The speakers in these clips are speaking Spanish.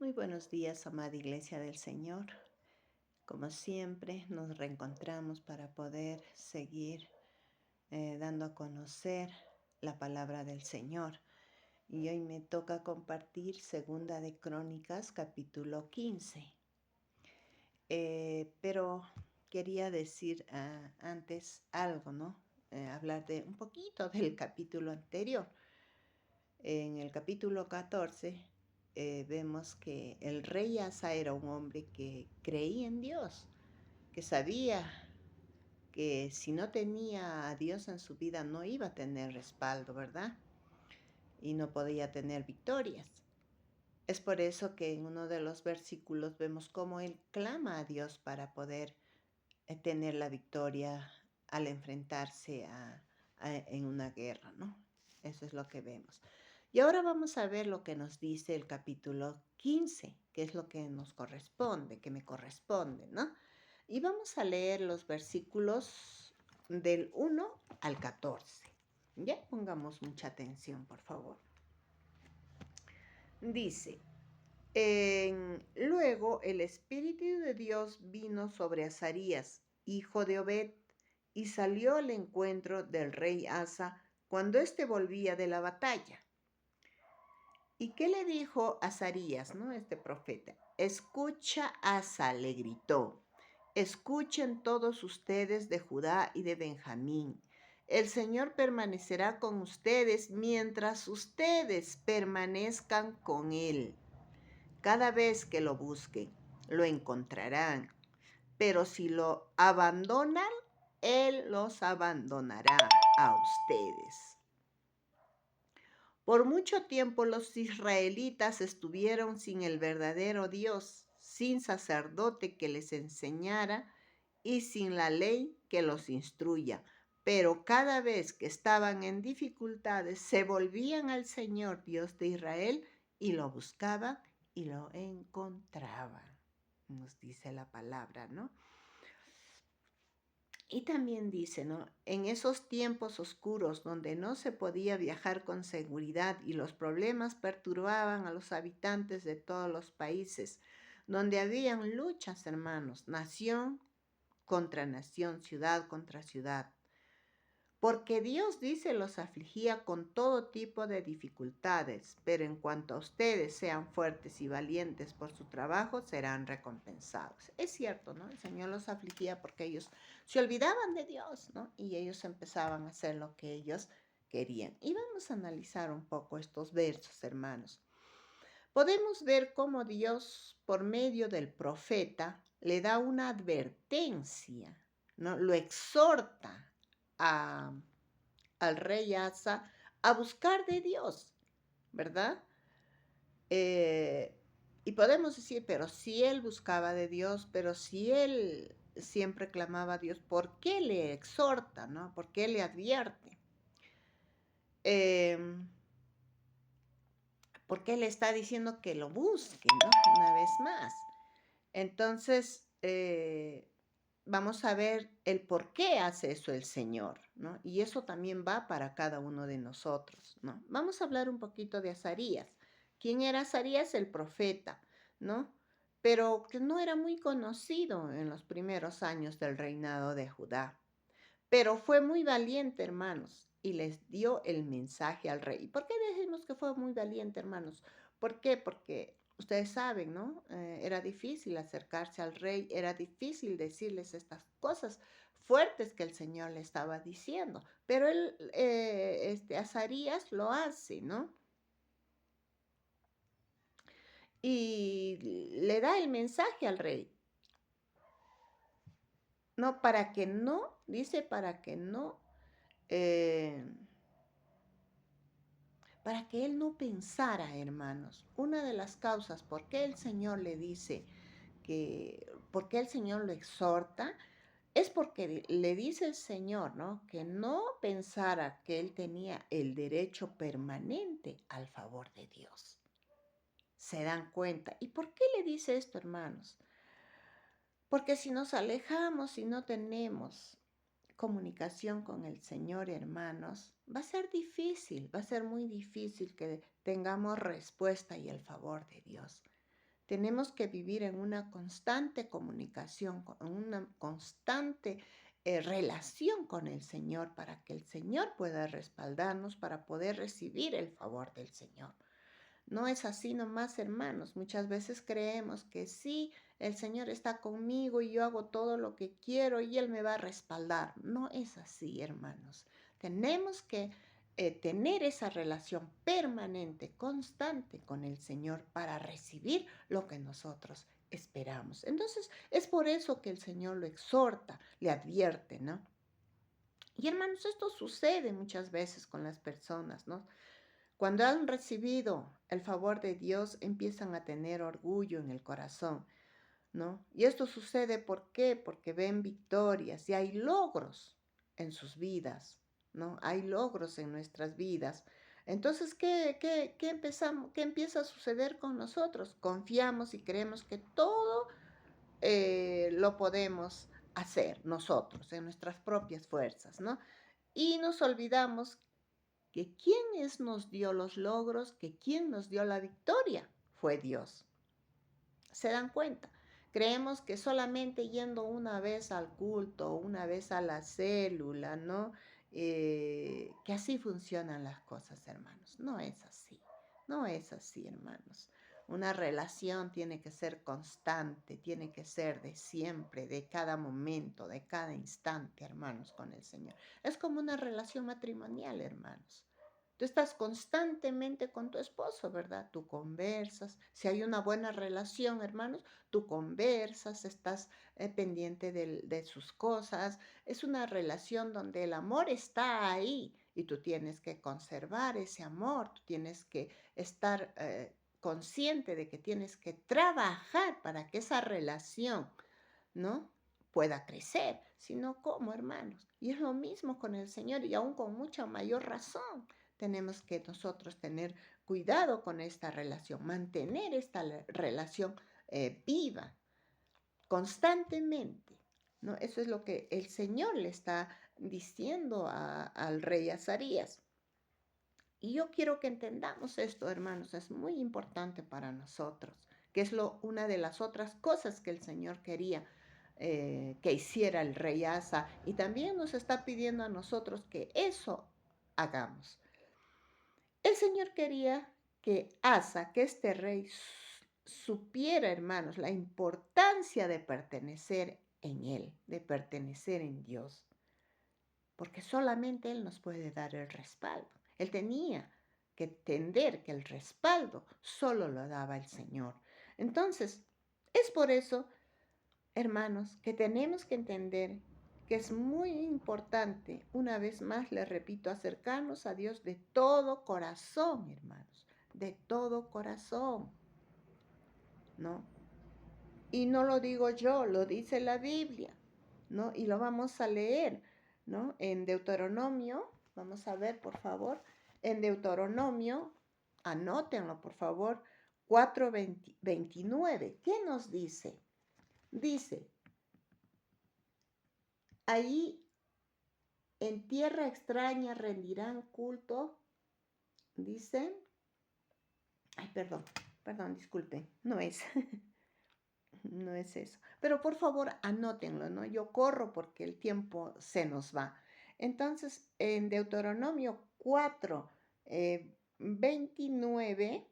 Muy buenos días, amada Iglesia del Señor. Como siempre, nos reencontramos para poder seguir dando a conocer la palabra del Señor. Y hoy me toca compartir Segunda de Crónicas, capítulo 15. Pero quería decir antes algo, ¿no? Hablar de un poquito del capítulo anterior. En el capítulo 14 vemos que el rey Asa era un hombre que creía en Dios, que sabía que si no tenía a Dios en su vida no iba a tener respaldo, ¿verdad? Y no podía tener victorias. Es por eso que en uno de los versículos vemos cómo él clama a Dios para poder tener la victoria al enfrentarse en una guerra, ¿no? Eso es lo que vemos. Y ahora vamos a ver lo que nos dice el capítulo 15, que es lo que nos corresponde, que me corresponde, ¿no? Y vamos a leer los versículos del 1 al 14. Ya pongamos mucha atención, por favor. Dice, luego el Espíritu de Dios vino sobre Azarías, hijo de Obed, y salió al encuentro del rey Asa cuando éste volvía de la batalla. ¿Y qué le dijo Azarías, no? Este profeta. Escucha, Asa, le gritó. Escuchen todos ustedes de Judá y de Benjamín. El Señor permanecerá con ustedes mientras ustedes permanezcan con Él. Cada vez que lo busquen, lo encontrarán. Pero si lo abandonan, Él los abandonará a ustedes. Por mucho tiempo los israelitas estuvieron sin el verdadero Dios, sin sacerdote que les enseñara y sin la ley que los instruya. Pero cada vez que estaban en dificultades, se volvían al Señor Dios de Israel y lo buscaban y lo encontraban. Nos dice la palabra, ¿no? Y también dice, ¿no? En esos tiempos oscuros donde no se podía viajar con seguridad y los problemas perturbaban a los habitantes de todos los países, donde habían luchas, hermanos, nación contra nación, ciudad contra ciudad. Porque Dios dice los afligía con todo tipo de dificultades, pero en cuanto a ustedes sean fuertes y valientes por su trabajo, serán recompensados. Es cierto, ¿no? El Señor los afligía porque ellos se olvidaban de Dios, ¿no? Y ellos empezaban a hacer lo que ellos querían. Y vamos a analizar un poco estos versos, hermanos. Podemos ver cómo Dios, por medio del profeta, le da una advertencia, ¿no? Lo exhorta a al rey Asa a buscar de Dios, ¿verdad? Y podemos decir, pero si él buscaba de Dios, pero si él siempre clamaba a Dios, ¿por qué le exhorta, no? ¿Por qué le advierte? Eh, ¿Por qué le está diciendo que lo busque, no? Una vez más. Entonces, vamos a ver el por qué hace eso el Señor, ¿no? Y eso también va para cada uno de nosotros, ¿no? Vamos a hablar un poquito de Azarías. ¿Quién era Azarías? El profeta, ¿no? Pero que no era muy conocido en los primeros años del reinado de Judá. Pero fue muy valiente, hermanos, y les dio el mensaje al rey. ¿Y por qué decimos que fue muy valiente, hermanos? ¿Por qué? Porque ustedes saben, ¿no? Era difícil acercarse al rey, era difícil decirles estas cosas fuertes que el Señor le estaba diciendo. Pero él, Azarías lo hace, ¿no? Y le da el mensaje al rey. No, para que no, dice, eh, para que él no pensara, hermanos. Una de las causas por qué el Señor le dice por qué el Señor lo exhorta, es porque le dice el Señor, ¿no? Que no pensara que él tenía el derecho permanente al favor de Dios. ¿Se dan cuenta? ¿Y por qué le dice esto, hermanos? Porque si nos alejamos y no tenemos comunicación con el Señor, hermanos, va a ser difícil, va a ser muy difícil que tengamos respuesta y el favor de Dios. Tenemos que vivir en una constante comunicación, en una constante relación con el Señor para que el Señor pueda respaldarnos, para poder recibir el favor del Señor. No es así nomás, hermanos. Muchas veces creemos que sí, el Señor está conmigo y yo hago todo lo que quiero y Él me va a respaldar. No es así, hermanos. Tenemos que tener esa relación permanente, constante con el Señor para recibir lo que nosotros esperamos. Entonces, es por eso que el Señor lo exhorta, le advierte, ¿no? Y hermanos, esto sucede muchas veces con las personas, ¿no? Cuando han recibido el favor de Dios, empiezan a tener orgullo en el corazón, ¿no? Y esto sucede, ¿por qué? Porque ven victorias y hay logros en sus vidas, ¿no? Hay logros en nuestras vidas. Entonces, ¿qué empieza a suceder con nosotros? Confiamos y creemos que todo lo podemos hacer nosotros, en nuestras propias fuerzas, ¿no? Y nos olvidamos que nos dio los logros, que quien nos dio la victoria fue Dios. ¿Se dan cuenta? Creemos que solamente yendo una vez al culto, una vez a la célula, ¿no? Que así funcionan las cosas, hermanos. No es así. No es así, hermanos. Una relación tiene que ser constante, tiene que ser de siempre, de cada momento, de cada instante, hermanos, con el Señor. Es como una relación matrimonial, hermanos. Tú estás constantemente con tu esposo, ¿verdad? Tú conversas. Si hay una buena relación, hermanos, tú conversas, estás pendiente de sus cosas. Es una relación donde el amor está ahí y tú tienes que conservar ese amor, tú tienes que estar consciente de que tienes que trabajar para que esa relación, ¿no? Pueda crecer, sino como hermanos. Y es lo mismo con el Señor y aún con mucha mayor razón. Tenemos que nosotros tener cuidado con esta relación, mantener esta relación viva constantemente, ¿no? Eso es lo que el Señor le está diciendo al rey Azarías. Y yo quiero que entendamos esto, hermanos, es muy importante para nosotros, que es una de las otras cosas que el Señor quería que hiciera el rey Asa y también nos está pidiendo a nosotros que eso hagamos. El Señor quería que Asa, que este rey, supiera, hermanos, la importancia de pertenecer en Él, de pertenecer en Dios, porque solamente Él nos puede dar el respaldo. Él tenía que entender que el respaldo solo lo daba el Señor. Entonces, es por eso, hermanos, que tenemos que entender que es muy importante, una vez más les repito, acercarnos a Dios de todo corazón, hermanos, de todo corazón, ¿no? Y no lo digo yo, lo dice la Biblia, ¿no? Y lo vamos a leer, ¿no? En Deuteronomio, vamos a ver, por favor, en Deuteronomio, anótenlo, por favor, 4:29. ¿Qué nos dice? Dice, allí en tierra extraña rendirán culto, dicen, ay, perdón, disculpen, no es, no es eso. Pero por favor, anótenlo, ¿no? Yo corro porque el tiempo se nos va. Entonces, en Deuteronomio 4, 29,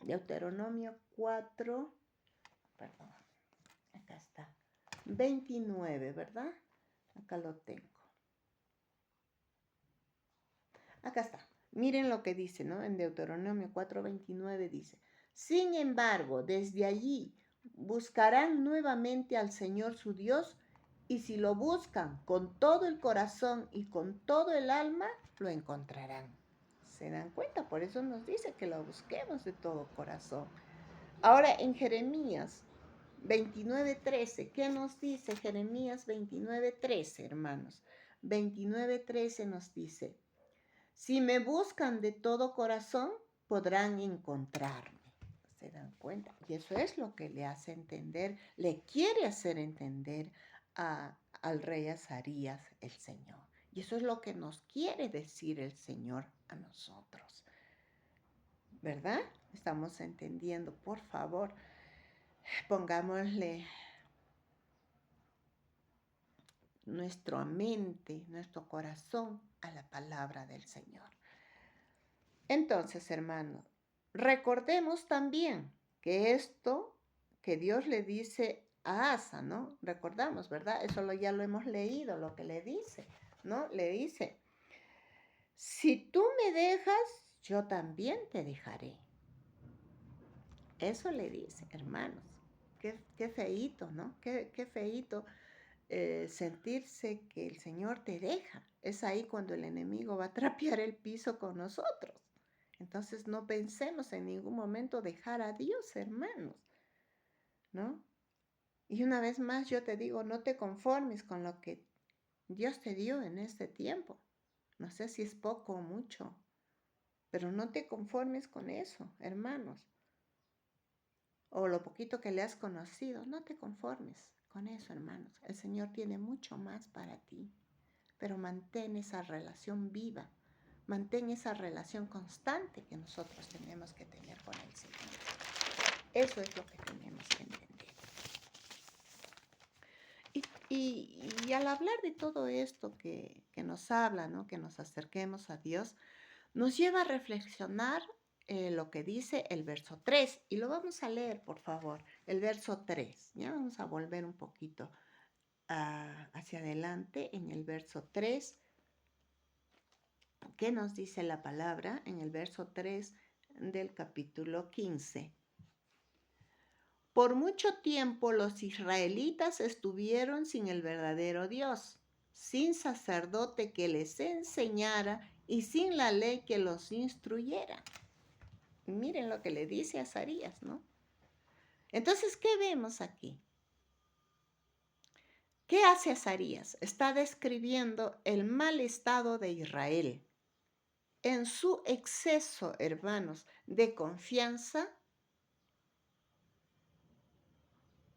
Deuteronomio 4, perdón, acá está, 29, ¿verdad? Acá lo tengo. Acá está. Miren lo que dice, ¿no? En Deuteronomio 4:29 dice, sin embargo, desde allí buscarán nuevamente al Señor su Dios y si lo buscan con todo el corazón y con todo el alma, lo encontrarán. ¿Se dan cuenta? Por eso nos dice que lo busquemos de todo corazón. Ahora en Jeremías 29:13, ¿qué nos dice Jeremías 29:13, hermanos? 29:13 nos dice, si me buscan de todo corazón, podrán encontrarme. ¿Se dan cuenta? Y eso es lo que le hace entender, le quiere hacer entender al rey Azarías el Señor. Y eso es lo que nos quiere decir el Señor a nosotros. ¿verdad? Estamos entendiendo, por favor, pongámosle nuestra mente, nuestro corazón a la palabra del Señor. Entonces, hermanos, recordemos también que esto que Dios le dice a Asa, ¿no? Recordamos, ¿verdad? Ya lo hemos leído, lo que le dice, ¿no? Le dice, si tú me dejas, yo también te dejaré. Eso le dice, hermanos. Qué feíto, ¿no? Qué feíto sentirse que el Señor te deja. Es ahí cuando el enemigo va a trapear el piso con nosotros. Entonces no pensemos en ningún momento dejar a Dios, hermanos, ¿no? Y una vez más yo te digo, no te conformes con lo que Dios te dio en este tiempo. No sé si es poco o mucho, pero no te conformes con eso, hermanos. O lo poquito que le has conocido, no te conformes con eso, hermanos. El Señor tiene mucho más para ti, pero mantén esa relación viva, mantén esa relación constante que nosotros tenemos que tener con el Señor. Eso es lo que tenemos que entender. Y al hablar de todo esto que nos habla, ¿no? Que nos acerquemos a Dios, nos lleva a reflexionar lo que dice el verso 3. Y lo vamos a leer, por favor, el verso 3. Ya vamos a volver un poquito hacia adelante en el verso 3. ¿Qué nos dice la palabra en el verso 3 del capítulo 15? Por mucho tiempo los israelitas estuvieron sin el verdadero Dios, sin sacerdote que les enseñara y sin la ley que los instruyera. Miren lo que le dice a Azarías, ¿no? Entonces, ¿qué vemos aquí? ¿Qué hace Azarías? Está describiendo el mal estado de Israel. En su exceso, hermanos, de confianza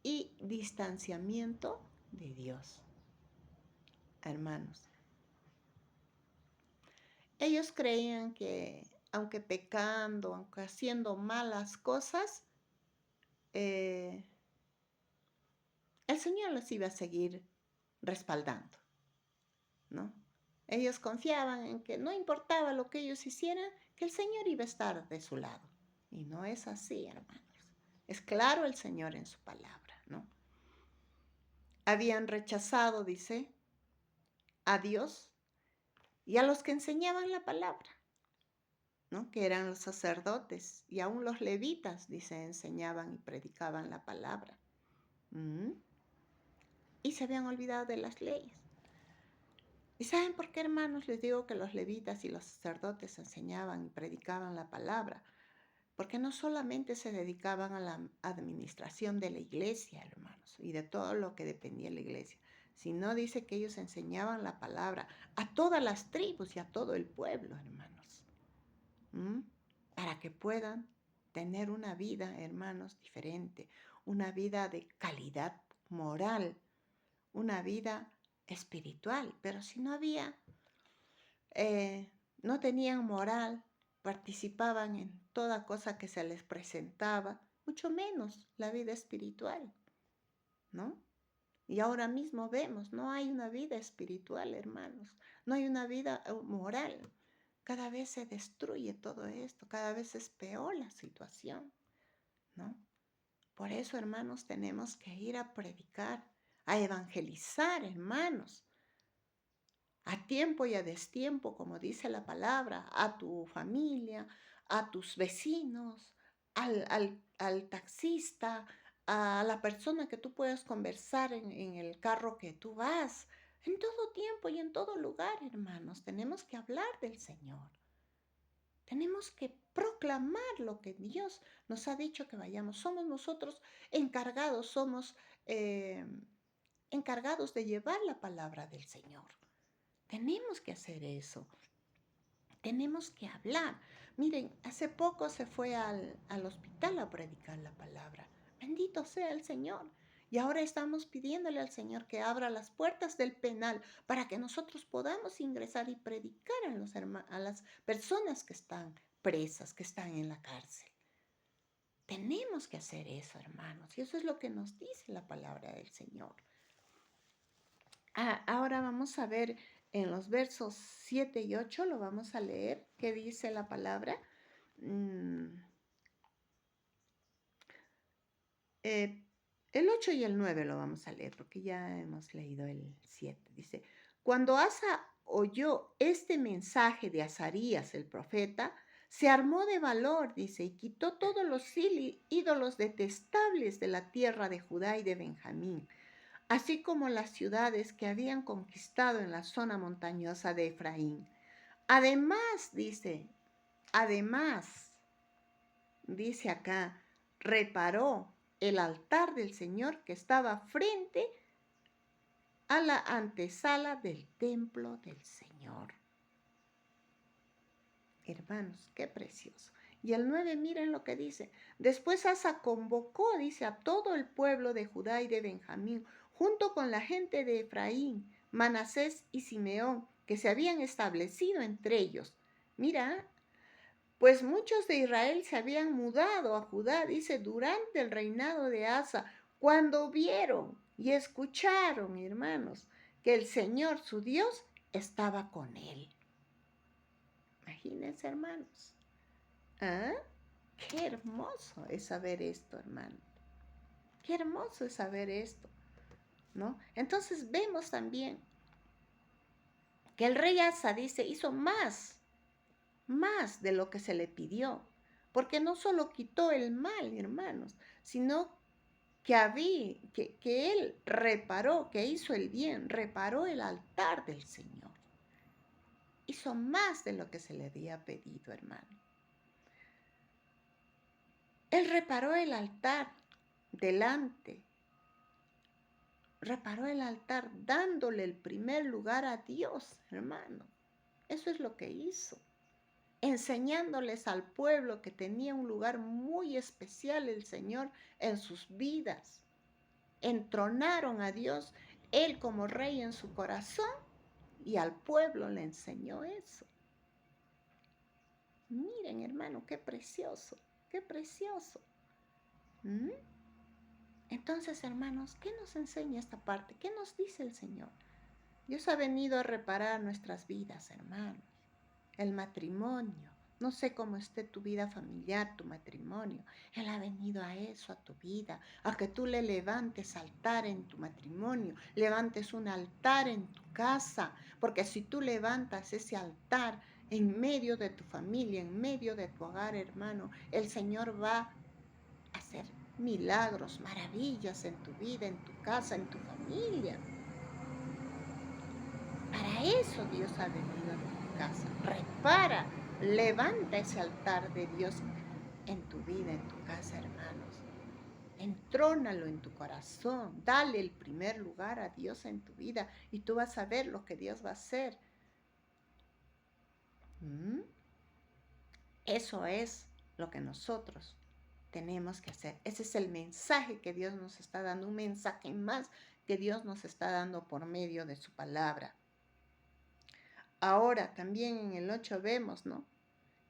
y distanciamiento de Dios. Hermanos, ellos creían que aunque pecando, aunque haciendo malas cosas, el Señor los iba a seguir respaldando, ¿no? Ellos confiaban en que no importaba lo que ellos hicieran, que el Señor iba a estar de su lado. Y no es así, hermanos. Es claro el Señor en su palabra, ¿no? Habían rechazado, dice, a Dios y a los que enseñaban la palabra, ¿no? Que eran los sacerdotes y aún los levitas, dice, enseñaban y predicaban la palabra. Y se habían olvidado de las leyes. ¿Y saben por qué, hermanos? Les digo que los levitas y los sacerdotes enseñaban y predicaban la palabra. Porque no solamente se dedicaban a la administración de la iglesia, hermanos, y de todo lo que dependía de la iglesia, sino dice que ellos enseñaban la palabra a todas las tribus y a todo el pueblo, hermanos, para que puedan tener una vida, hermanos, diferente, una vida de calidad moral, una vida espiritual. Pero si no había, no tenían moral, participaban en toda cosa que se les presentaba, mucho menos la vida espiritual, ¿no? Y ahora mismo vemos, no hay una vida espiritual, hermanos, no hay una vida moral. Cada vez se destruye todo esto, cada vez es peor la situación, ¿no? Por eso, hermanos, tenemos que ir a predicar, a evangelizar, hermanos, a tiempo y a destiempo, como dice la palabra, a tu familia, a tus vecinos, al taxista, a la persona que tú puedas conversar en el carro que tú vas. En todo tiempo y en todo lugar, hermanos, tenemos que hablar del Señor. Tenemos que proclamar lo que Dios nos ha dicho que vayamos. Somos nosotros encargados, somos encargados de llevar la palabra del Señor. Tenemos que hacer eso. Tenemos que hablar. Miren, hace poco se fue al hospital a predicar la palabra. Bendito sea el Señor. Y ahora estamos pidiéndole al Señor que abra las puertas del penal para que nosotros podamos ingresar y predicar a las personas que están presas que están en la cárcel. Tenemos que hacer eso, hermanos, y eso es lo que nos dice la palabra del Señor. Ahora vamos a ver en los versos 7 y 8, lo vamos a leer, ¿qué dice la palabra? El 8 y el 9 lo vamos a leer porque ya hemos leído el 7. Dice, cuando Asa oyó este mensaje de Azarías el profeta, se armó de valor, dice, y quitó todos los ídolos detestables de la tierra de Judá y de Benjamín, así como las ciudades que habían conquistado en la zona montañosa de Efraín. Además, dice acá, reparó el altar del Señor que estaba frente a la antesala del templo del Señor. Hermanos, qué precioso. Y el 9, miren lo que dice. Después Asa convocó, dice, a todo el pueblo de Judá y de Benjamín, junto con la gente de Efraín, Manasés y Simeón, que se habían establecido entre ellos. Mira, pues muchos de Israel se habían mudado a Judá, dice, durante el reinado de Asa, cuando vieron y escucharon, hermanos, que el Señor, su Dios, estaba con él. Imagínense, hermanos. ¿Ah? Qué hermoso es saber esto, hermano. Qué hermoso es saber esto, ¿no? Entonces vemos también que el rey Asa, dice, hizo más de lo que se le pidió, porque no solo quitó el mal, hermanos, sino que él reparó, que hizo el bien, reparó el altar del Señor. Hizo más de lo que se le había pedido, hermano. Él reparó el altar reparó el altar dándole el primer lugar a Dios, hermano. Eso es lo que hizo. Enseñándoles al pueblo que tenía un lugar muy especial el Señor en sus vidas. Entronaron a Dios, Él como rey en su corazón, y al pueblo le enseñó eso. Miren, hermano, qué precioso, qué precioso. Entonces, hermanos, ¿qué nos enseña esta parte? ¿Qué nos dice el Señor? Dios ha venido a reparar nuestras vidas, hermanos. El matrimonio. No sé cómo esté tu vida familiar, tu matrimonio. Él ha venido a eso, a tu vida, a que tú le levantes altar en tu matrimonio, levantes un altar en tu casa, porque si tú levantas ese altar en medio de tu familia, en medio de tu hogar, hermano, el Señor va a hacer milagros, maravillas en tu vida, en tu casa, en tu familia. Para eso Dios ha venido a tu casa. Repara, levanta ese altar de Dios en tu vida, en tu casa, hermanos. Entrónalo en tu corazón. Dale el primer lugar a Dios en tu vida y tú vas a ver lo que Dios va a hacer. Eso es lo que nosotros tenemos que hacer. Ese es el mensaje que Dios nos está dando, un mensaje más que Dios nos está dando por medio de su palabra. Ahora también en el 8 vemos, ¿no?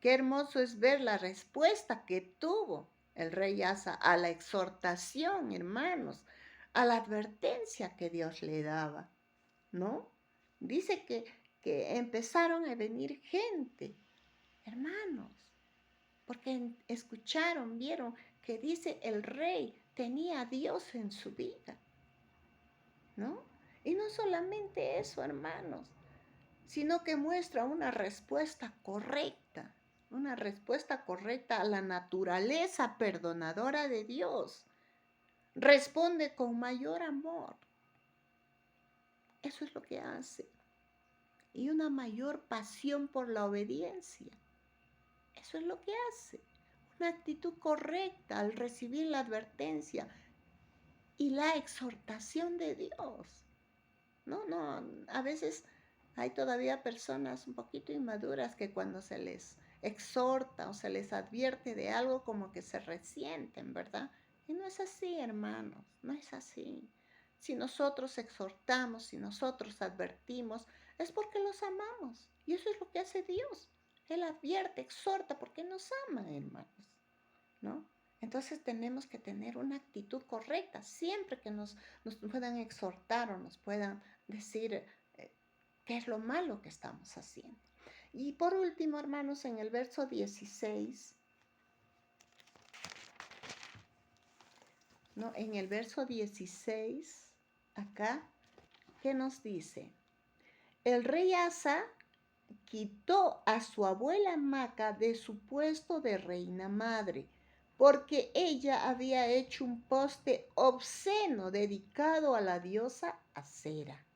Qué hermoso es ver la respuesta que tuvo el rey Asa a la exhortación, hermanos, a la advertencia que Dios le daba, ¿no? Dice que empezaron a venir gente, hermanos, porque escucharon, vieron que dice el rey tenía a Dios en su vida, ¿no? Y no solamente eso, hermanos, sino que muestra una respuesta correcta a la naturaleza perdonadora de Dios. Responde con mayor amor. Eso es lo que hace. Y una mayor pasión por la obediencia. Eso es lo que hace. Una actitud correcta al recibir la advertencia y la exhortación de Dios. No, a veces hay todavía personas un poquito inmaduras que cuando se les exhorta o se les advierte de algo como que se resienten, ¿verdad? Y no es así, hermanos, no es así. Si nosotros exhortamos, si nosotros advertimos, es porque los amamos. Y eso es lo que hace Dios. Él advierte, exhorta, porque nos ama, hermanos, ¿no? Entonces tenemos que tener una actitud correcta, siempre que nos puedan exhortar o nos puedan decir qué es lo malo que estamos haciendo. Y por último, hermanos, en el verso 16, ¿no? En el verso 16, acá, ¿qué nos dice? El rey Asa quitó a su abuela Maca de su puesto de reina madre, porque ella había hecho un poste obsceno dedicado a la diosa Acera.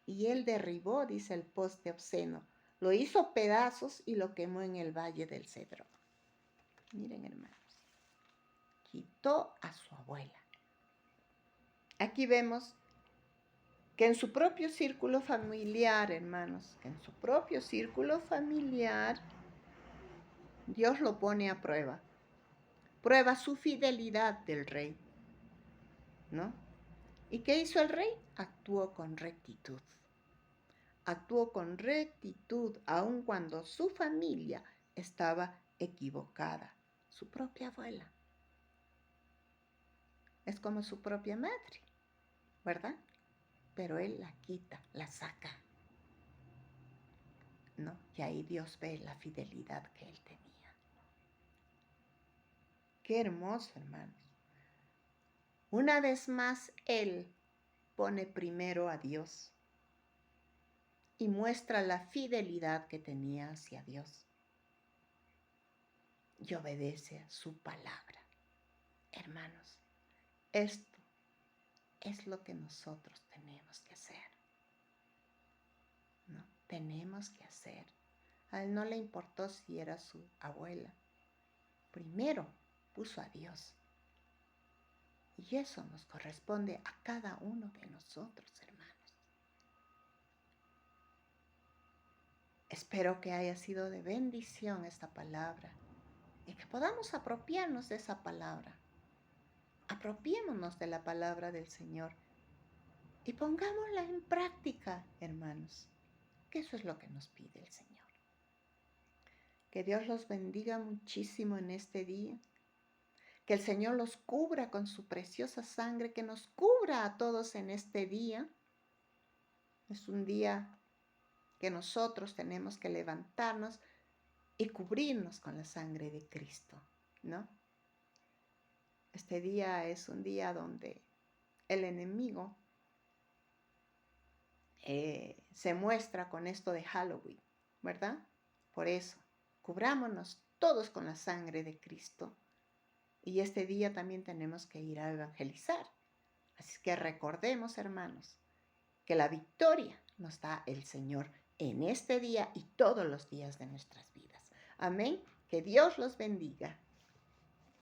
Y él derribó, dice, el poste obsceno, lo hizo pedazos y lo quemó en el valle del Cedrón. Miren, hermanos, quitó a su abuela. Aquí vemos que en su propio círculo familiar, hermanos, que en su propio círculo familiar, Dios lo pone a prueba. Prueba su fidelidad del rey, ¿no? ¿Y qué hizo el rey? Actuó con rectitud. Actuó con rectitud aun cuando su familia estaba equivocada. Su propia abuela. Es como su propia madre, ¿verdad? Pero él la quita, la saca, ¿no? Y ahí Dios ve la fidelidad que él tenía. Qué hermoso, hermanos. Una vez más, él pone primero a Dios y muestra la fidelidad que tenía hacia Dios y obedece a su palabra. Hermanos, esto es lo que nosotros tenemos que hacer, ¿no? Tenemos que hacer. A él no le importó si era su abuela. Primero puso a Dios. Y eso nos corresponde a cada uno de nosotros, hermanos. Espero que haya sido de bendición esta palabra y que podamos apropiarnos de esa palabra. Apropiémonos de la palabra del Señor y pongámosla en práctica, hermanos, que eso es lo que nos pide el Señor. Que Dios los bendiga muchísimo en este día. Que el Señor los cubra con su preciosa sangre, que nos cubra a todos en este día. Es un día que nosotros tenemos que levantarnos y cubrirnos con la sangre de Cristo, ¿no? Este día es un día donde el enemigo se muestra con esto de Halloween, ¿verdad? Por eso, cubrámonos todos con la sangre de Cristo. Y este día también tenemos que ir a evangelizar. Así que recordemos, hermanos, que la victoria nos da el Señor en este día y todos los días de nuestras vidas. Amén. Que Dios los bendiga.